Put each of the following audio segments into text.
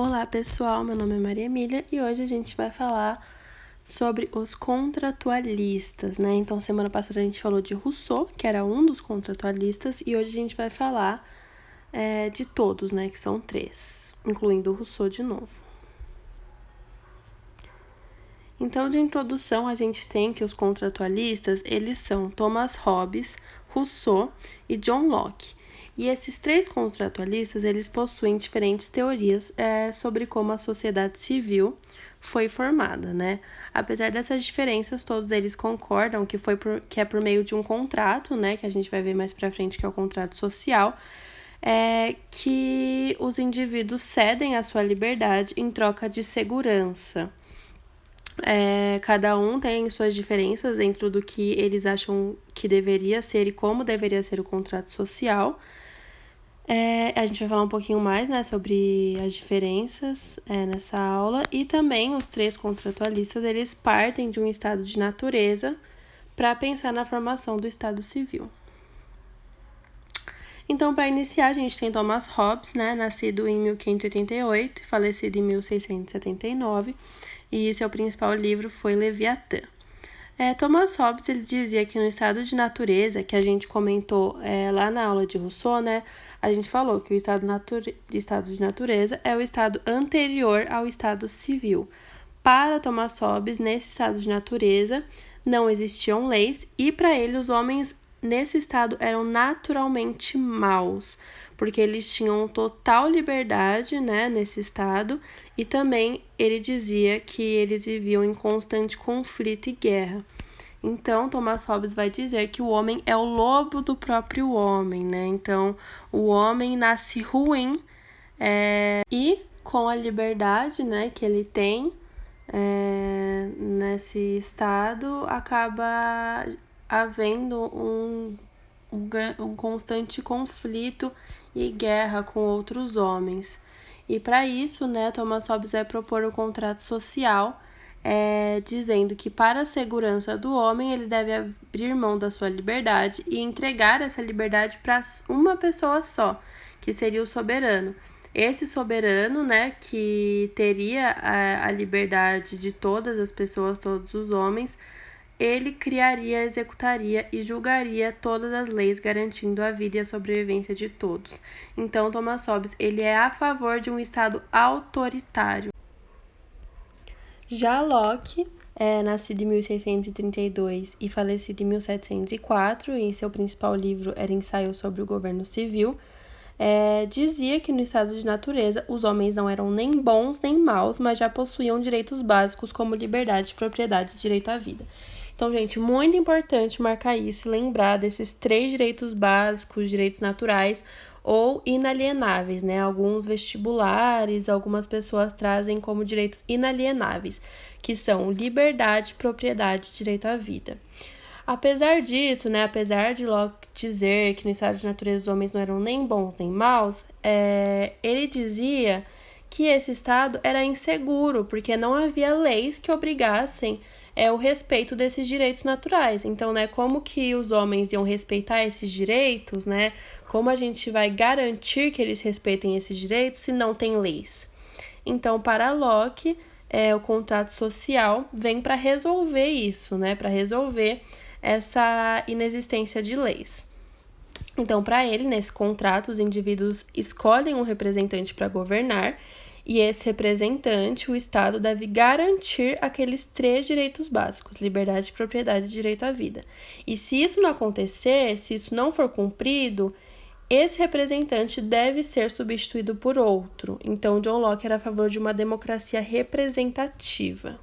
Olá pessoal, meu nome é Maria Emília e hoje a gente vai falar sobre os contratualistas, né? Então, semana passada a gente falou de Rousseau, que era um dos contratualistas, e hoje a gente vai falar de todos, né? Que são 3, incluindo o Rousseau de novo. Então, de introdução, a gente tem que os contratualistas, eles são Thomas Hobbes, Rousseau e John Locke. E esses 3 contratualistas, eles possuem diferentes teorias sobre como a sociedade civil foi formada, né? Apesar dessas diferenças, todos eles concordam que é por meio de um contrato, né? Que a gente vai ver mais pra frente, que é o contrato social, que os indivíduos cedem a sua liberdade em troca de segurança. Cada um tem suas diferenças dentro do que eles acham que deveria ser e como deveria ser o contrato social. A gente vai falar um pouquinho mais, né, sobre as diferenças nessa aula. E também os 3 contratualistas, eles partem de um estado de natureza para pensar na formação do estado civil. Então, para iniciar, a gente tem Thomas Hobbes, né, nascido em 1588 e falecido em 1679, e seu principal livro foi Leviatã. Thomas Hobbes ele dizia que no estado de natureza, que a gente comentou lá na aula de Rousseau, né, a gente falou que o estado de natureza é o estado anterior ao estado civil. Para Thomas Hobbes, nesse estado de natureza, não existiam leis e para ele os homens nesse estado eram naturalmente maus, porque eles tinham total liberdade, né, nesse estado, e também ele dizia que eles viviam em constante conflito e guerra. Então, Thomas Hobbes vai dizer que o homem é o lobo do próprio homem, né? Então, o homem nasce ruim e com a liberdade, né, que ele tem nesse estado, acaba havendo um constante conflito e guerra com outros homens. E para isso, né, Thomas Hobbes vai propor o contrato social, dizendo que para a segurança do homem, ele deve abrir mão da sua liberdade e entregar essa liberdade para uma pessoa só, que seria o soberano. Esse soberano, né, que teria a liberdade de todas as pessoas, todos os homens, ele criaria, executaria e julgaria todas as leis garantindo a vida e a sobrevivência de todos. Então, Thomas Hobbes, ele é a favor de um Estado autoritário. Já Locke, nascido em 1632 e falecido em 1704, e seu principal livro era Ensaio sobre o Governo Civil, dizia que no estado de natureza os homens não eram nem bons nem maus, mas já possuíam direitos básicos como liberdade, propriedade e direito à vida. Então, gente, muito importante marcar isso e lembrar desses 3 direitos básicos, direitos naturais ou inalienáveis, né? Alguns vestibulares, algumas pessoas trazem como direitos inalienáveis, que são liberdade, propriedade e direito à vida. Apesar disso, né, apesar de Locke dizer que no estado de natureza os homens não eram nem bons nem maus, ele dizia que esse estado era inseguro, porque não havia leis que obrigassem o respeito desses direitos naturais. Então, né, como que os homens iam respeitar esses direitos, né? Como a gente vai garantir que eles respeitem esses direitos se não tem leis? Então, para Locke, o contrato social vem para resolver isso, né? Para resolver essa inexistência de leis. Então, para ele, nesse contrato, os indivíduos escolhem um representante para governar e esse representante, o Estado, deve garantir aqueles 3 direitos básicos: liberdade, propriedade e direito à vida. E se isso não acontecer, se isso não for cumprido, esse representante deve ser substituído por outro. Então, John Locke era a favor de uma democracia representativa.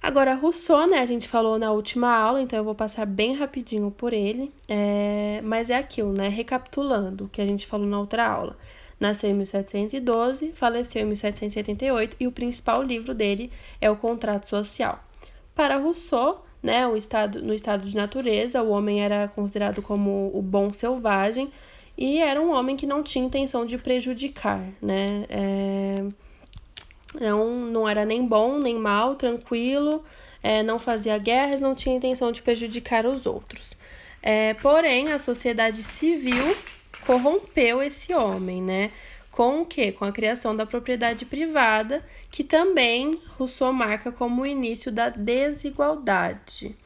Agora, Rousseau, né, a gente falou na última aula, então eu vou passar bem rapidinho por ele, mas é aquilo, né, recapitulando o que a gente falou na outra aula. Nasceu em 1712, faleceu em 1778 e o principal livro dele é o Contrato Social. Para Rousseau, né, no estado de natureza, o homem era considerado como o bom selvagem e era um homem que não tinha intenção de prejudicar, né? Não era nem bom nem mal, tranquilo, não fazia guerras, não tinha intenção de prejudicar os outros. Porém, a sociedade civil corrompeu esse homem, né? com o quê? Com a criação da propriedade privada, que também Rousseau marca como o início da desigualdade.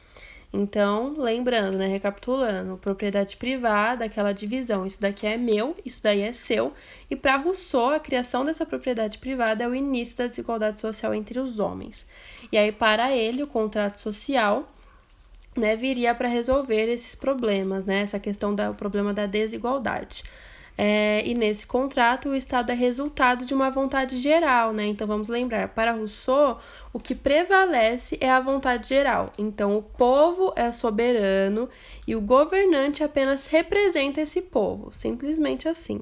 Então, lembrando, né, recapitulando, propriedade privada, aquela divisão, isso daqui é meu, isso daí é seu, e para Rousseau, a criação dessa propriedade privada é o início da desigualdade social entre os homens. E aí, para ele, o contrato social, né, viria para resolver esses problemas, né, essa questão do problema da desigualdade. E nesse contrato, o Estado é resultado de uma vontade geral, né? Então, vamos lembrar, para Rousseau, o que prevalece é a vontade geral. Então, o povo é soberano e o governante apenas representa esse povo, simplesmente assim.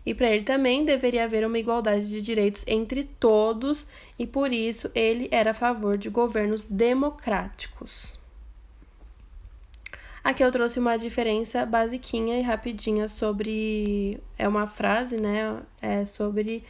E para ele também deveria haver uma igualdade de direitos entre todos e, por isso, ele era a favor de governos democráticos. Aqui eu trouxe uma diferença basiquinha e rapidinha sobre... É uma frase, né? Sobre...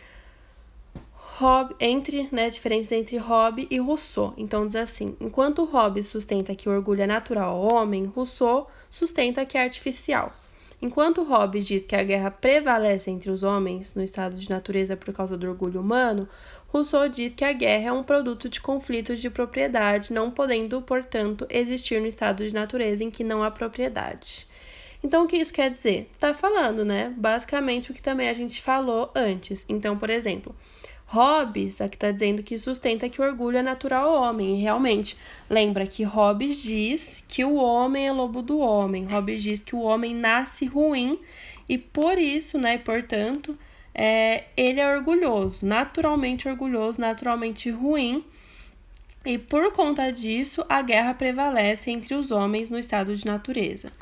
diferenças entre Hobbes e Rousseau. Então, diz assim: enquanto Hobbes sustenta que o orgulho é natural ao homem, Rousseau sustenta que é artificial. Enquanto Hobbes diz que a guerra prevalece entre os homens no estado de natureza por causa do orgulho humano, Rousseau diz que a guerra é um produto de conflitos de propriedade, não podendo, portanto, existir no estado de natureza em que não há propriedade. Então, o que isso quer dizer? Tá falando, né? Basicamente o que também a gente falou antes. Então, por exemplo, Hobbes aqui está dizendo que sustenta que o orgulho é natural ao homem. E realmente, lembra que Hobbes diz que o homem é lobo do homem. Hobbes diz que o homem nasce ruim e por isso, né, portanto, ele é orgulhoso, naturalmente ruim. E por conta disso, a guerra prevalece entre os homens no estado de natureza.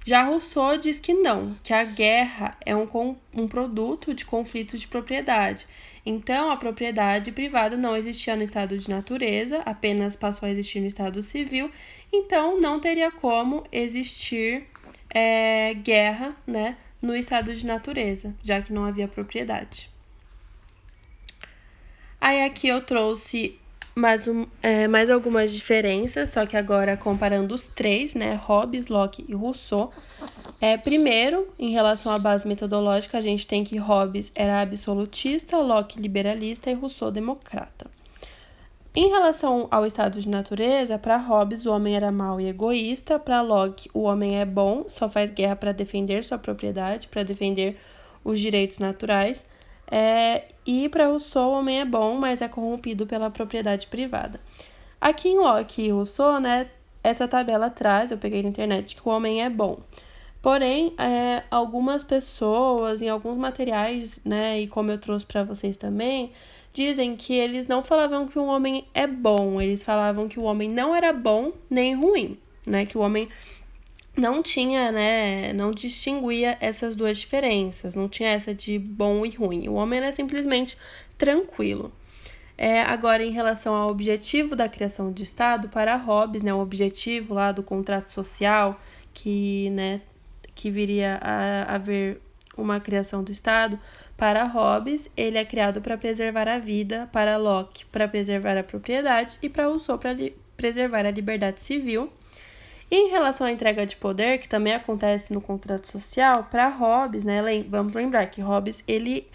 Já Rousseau diz que não, que a guerra é um produto de conflito de propriedade. Então, a propriedade privada não existia no estado de natureza, apenas passou a existir no estado civil, então não teria como existir guerra, né, no estado de natureza, já que não havia propriedade. Aí aqui eu trouxe mais algumas diferenças, só que agora comparando os três, né, Hobbes, Locke e Rousseau. Primeiro, em relação à base metodológica, a gente tem que Hobbes era absolutista, Locke liberalista e Rousseau democrata. Em relação ao estado de natureza, para Hobbes o homem era mau e egoísta, para Locke o homem é bom, só faz guerra para defender sua propriedade, para defender os direitos naturais. E para Rousseau, o homem é bom, mas é corrompido pela propriedade privada. Aqui em Locke e Rousseau, né, essa tabela traz, eu peguei na internet, que o homem é bom. Porém, algumas pessoas, em alguns materiais, né, e como eu trouxe para vocês também, dizem que eles não falavam que o homem é bom, eles falavam que o homem não era bom nem ruim, né, que o homem não tinha, né, não distinguia essas duas diferenças, não tinha essa de bom e ruim. O homem era simplesmente tranquilo. Agora, em relação ao objetivo da criação de Estado, para Hobbes, né, o objetivo lá do contrato social, que viria a haver uma criação do Estado, para Hobbes, ele é criado para preservar a vida, para Locke, para preservar a propriedade, e para Rousseau, para preservar a liberdade civil. E em relação à entrega de poder, que também acontece no contrato social, para Hobbes, né, vamos lembrar que Hobbes ele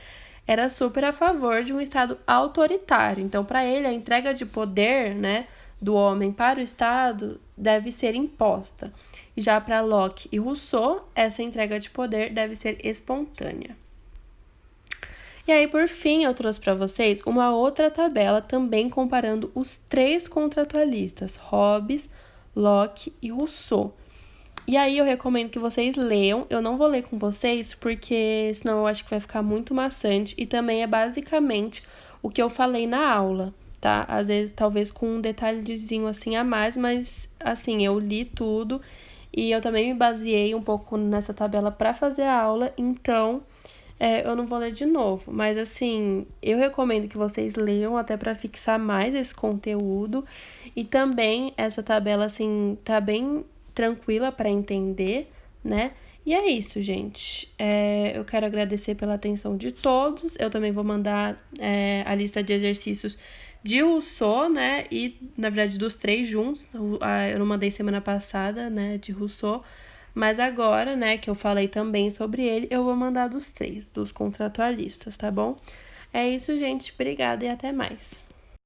era super a favor de um Estado autoritário. Então, para ele, a entrega de poder, né, do homem para o Estado deve ser imposta. E já para Locke e Rousseau, essa entrega de poder deve ser espontânea. E aí, por fim, eu trouxe para vocês uma outra tabela também comparando os três contratualistas, Hobbes, Locke e Rousseau. E aí eu recomendo que vocês leiam. Eu não vou ler com vocês, porque senão eu acho que vai ficar muito maçante. E também é basicamente o que eu falei na aula, tá? Às vezes, talvez com um detalhezinho assim a mais, mas assim, eu li tudo. E eu também me baseei um pouco nessa tabela para fazer a aula, então eu não vou ler de novo. Mas assim, eu recomendo que vocês leiam até para fixar mais esse conteúdo. E também essa tabela, assim, tá bem tranquila para entender, né? E é isso, gente. Eu quero agradecer pela atenção de todos. Eu também vou mandar a lista de exercícios de Rousseau, né? E, na verdade, dos três juntos. Eu não mandei semana passada, né? De Rousseau. Mas agora, né, que eu falei também sobre ele, eu vou mandar dos 3, dos contratualistas, tá bom? É isso, gente. Obrigada e até mais.